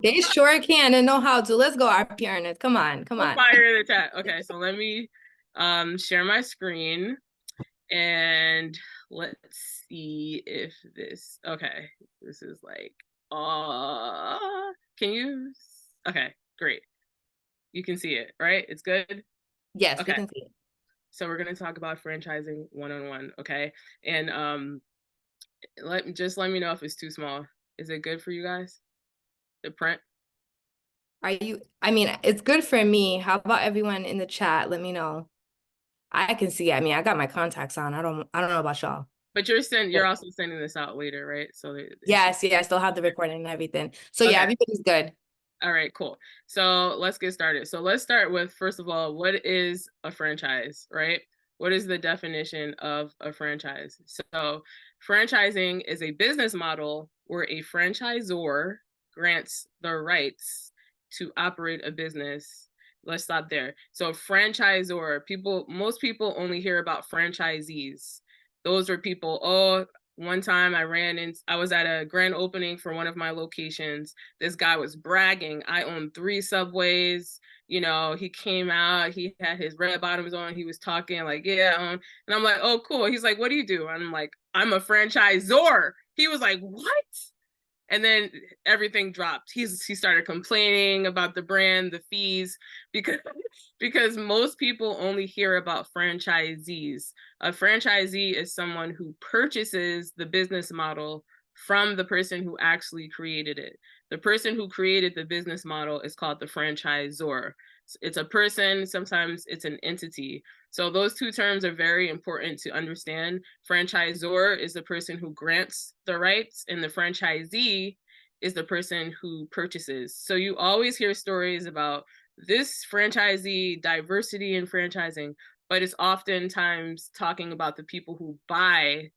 They sure can and know how to. Let's go, our parents. Come on, come We'll on. fire in the chat. Okay, so let me share my screen and let's see if this, okay, this is like, can you, okay, great. You can see it, right? It's good? Yes, we Okay, can see it. so we're going to talk about franchising one-on-one, okay? And let me know if it's too small. Is it good for you guys? The print? I mean, it's good for me. How about everyone in the chat? Let me know. I can see. I mean, I got my contacts on. I don't know about y'all. But you're also sending this out later, right? So it should. Yes, yeah, I still have the recording and everything. So yeah, Okay. everybody's good. All right, cool. So let's get started. So let's start with, first of all, what is a franchise, right? What is the definition of a franchise? So franchising is a business model where a franchisor grants the rights to operate a business. Let's stop there. So franchisor, most people only hear about franchisees. Those are people, oh, one time I was at a grand opening for one of my locations. This guy was bragging, I own 3 subways. You know, he came out, he had his red bottoms on, he was talking like, yeah. And I'm like, oh, cool. He's like, what do you do? And I'm like, I'm a franchisor. He was like, what? And then everything dropped. He started complaining about the brand, the fees, because most people only hear about franchisees. A franchisee is someone who purchases the business model from the person who actually created it. The person who created the business model is called the franchisor. It's a person, sometimes it's an entity. So those two terms are very important to understand. Franchisor is the person who grants the rights, and the franchisee is the person who purchases. So you always hear stories about this franchisee, diversity in franchising, but it's oftentimes talking about the people who buy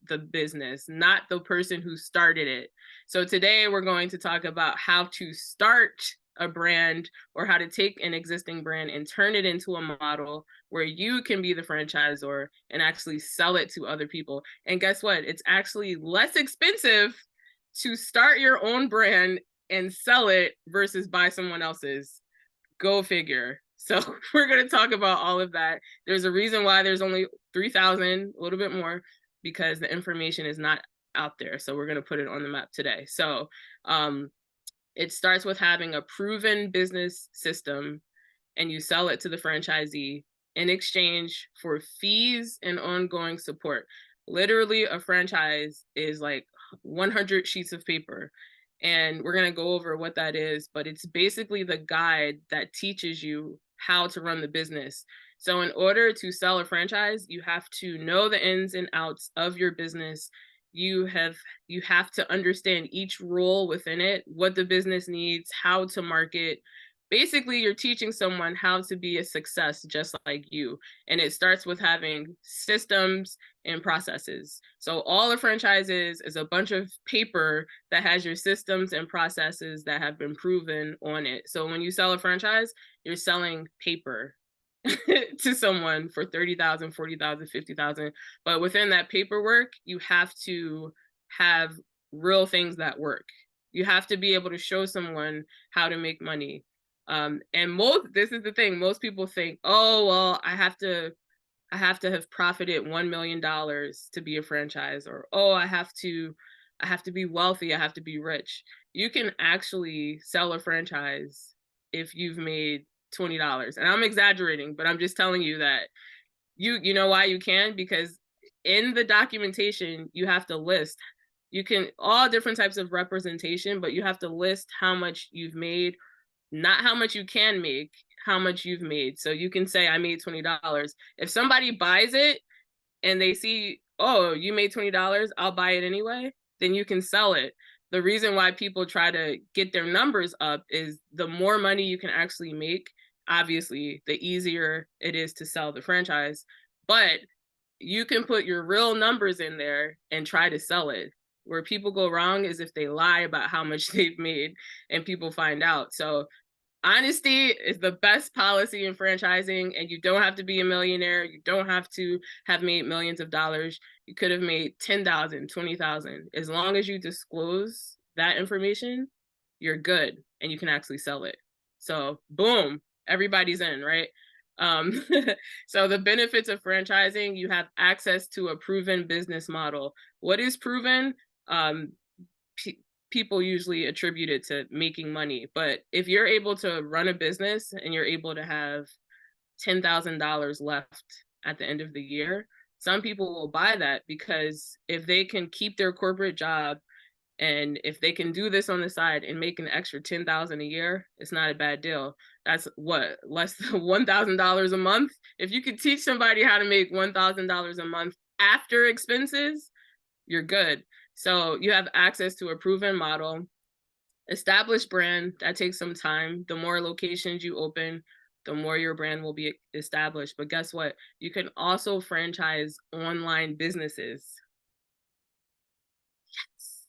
the business, not the person who started it. So today we're going to talk about how to start a brand, or how to take an existing brand and turn it into a model where you can be the franchisor and actually sell it to other people. And guess what? It's actually less expensive to start your own brand and sell it versus buy someone else's. Go figure. So we're going to talk about all of that. There's a reason why there's only 3,000, a little bit more, because the information is not out there. So we're going to put it on the map today. So it starts with having a proven business system, and you sell it to the franchisee in exchange for fees and ongoing support. Literally, a franchise is like 100 sheets of paper. And we're going to go over what that is, but it's basically the guide that teaches you how to run the business. So in order to sell a franchise, you have to know the ins and outs of your business. You have to understand each role within it, what the business needs, how to market. Basically, you're teaching someone how to be a success just like you. And it starts with having systems and processes. So all a franchise is a bunch of paper that has your systems and processes that have been proven on it. So when you sell a franchise, you're selling paper to someone for 30,000, 40,000, 50,000. But within that paperwork, you have to have real things that work. You have to be able to show someone how to make money. And this is the thing, most people think, oh, well, I have to have profited $1 million to be a franchise, or, oh, I have to be wealthy, I have to be rich. You can actually sell a franchise if you've made $20. And I'm exaggerating, but I'm just telling you that you know why you can, because in the documentation, you have to list, you can, all different types of representation, but you have to list how much you've made, not how much you can make, how much you've made. So you can say, I made $20. If somebody buys it and they see, oh, you made $20, I'll buy it anyway, then you can sell it. The reason why people try to get their numbers up is the more money you can actually make, obviously, the easier it is to sell the franchise. But you can put your real numbers in there and try to sell it. Where people go wrong is if they lie about how much they've made and people find out. So honesty is the best policy in franchising, and you don't have to be a millionaire. You don't have to have made millions of dollars. You could have made 10,000, 20,000. As long as you disclose that information, you're good and you can actually sell it. So boom, everybody's in, right? Um, so the benefits of franchising, you have access to a proven business model. What is proven? Um, people usually attribute it to making money. But if you're able to run a business and you're able to have $10,000 left at the end of the year, some people will buy that, because if they can keep their corporate job and if they can do this on the side and make an extra $10,000 a year, it's not a bad deal. That's what, less than $1,000 a month. If you could teach somebody how to make $1,000 a month after expenses, you're good. So you have access to a proven model, established brand. That takes some time. The more locations you open, the more your brand will be established. But guess what? You can also franchise online businesses. Yes.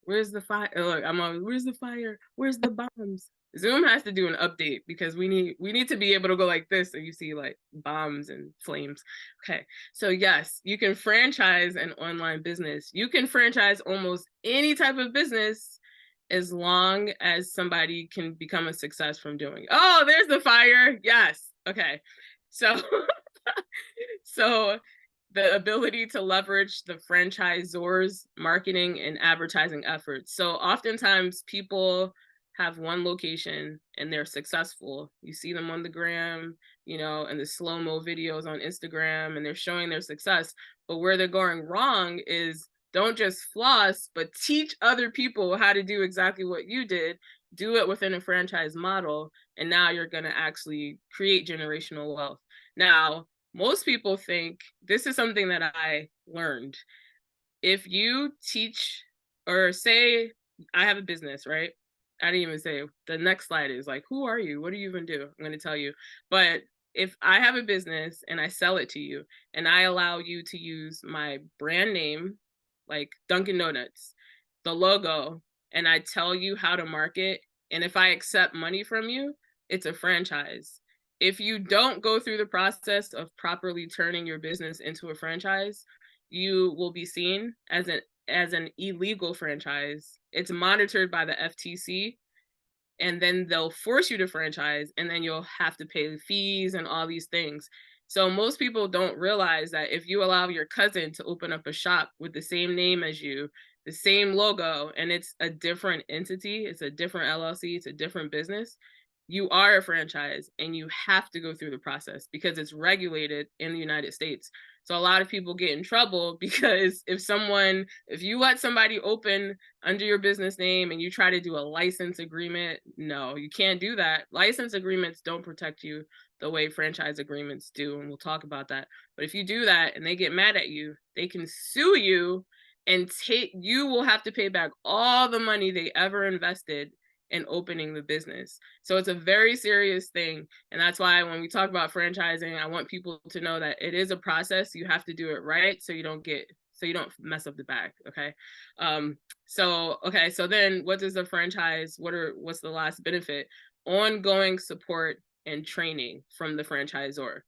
Where's the fire? Look, I'm on. Where's the fire? Where's the bombs? Zoom has to do an update, because we need to be able to go like this, so you see like bombs and flames. Okay, so yes, you can franchise an online business. You can franchise almost any type of business, as long as somebody can become a success from doing it. Oh, there's the fire. Yes. Okay. So so the ability to leverage the franchisor's marketing and advertising efforts. So oftentimes people have one location and they're successful. You see them on the gram, and the slow-mo videos on Instagram, and they're showing their success. But where they're going wrong is, don't just floss, but teach other people how to do exactly what you did. Do it within a franchise model, and now you're going to actually create generational wealth. Now, most people think, this is something that I learned. If you teach, or say I have a business, right? I didn't even say, the next slide is like, who are you? What do you even do? I'm going to tell you. But if I have a business and I sell it to you, and I allow you to use my brand name, like Dunkin' Donuts, the logo, and I tell you how to market, and if I accept money from you, it's a franchise. If you don't go through the process of properly turning your business into a franchise, you will be seen as an illegal franchise. It's monitored by the FTC, and then they'll force you to franchise, and then you'll have to pay the fees and all these things. So most people don't realize that if you allow your cousin to open up a shop with the same name as you, the same logo, and it's a different entity, it's a different LLC, it's a different business, you are a franchise, and you have to go through the process because it's regulated in the United States. So a lot of people get in trouble because if you let somebody open under your business name and you try to do a license agreement, no, you can't do that. License agreements don't protect you the way franchise agreements do, and we'll talk about that. But if you do that and they get mad at you, they can sue you, and you will have to pay back all the money they ever invested in opening the business. So it's a very serious thing. And that's why when we talk about franchising, I want people to know that it is a process. You have to do it right, so you don't mess up the bag. Okay. So then what does the franchise, what's the last benefit? Ongoing support and training from the franchisor.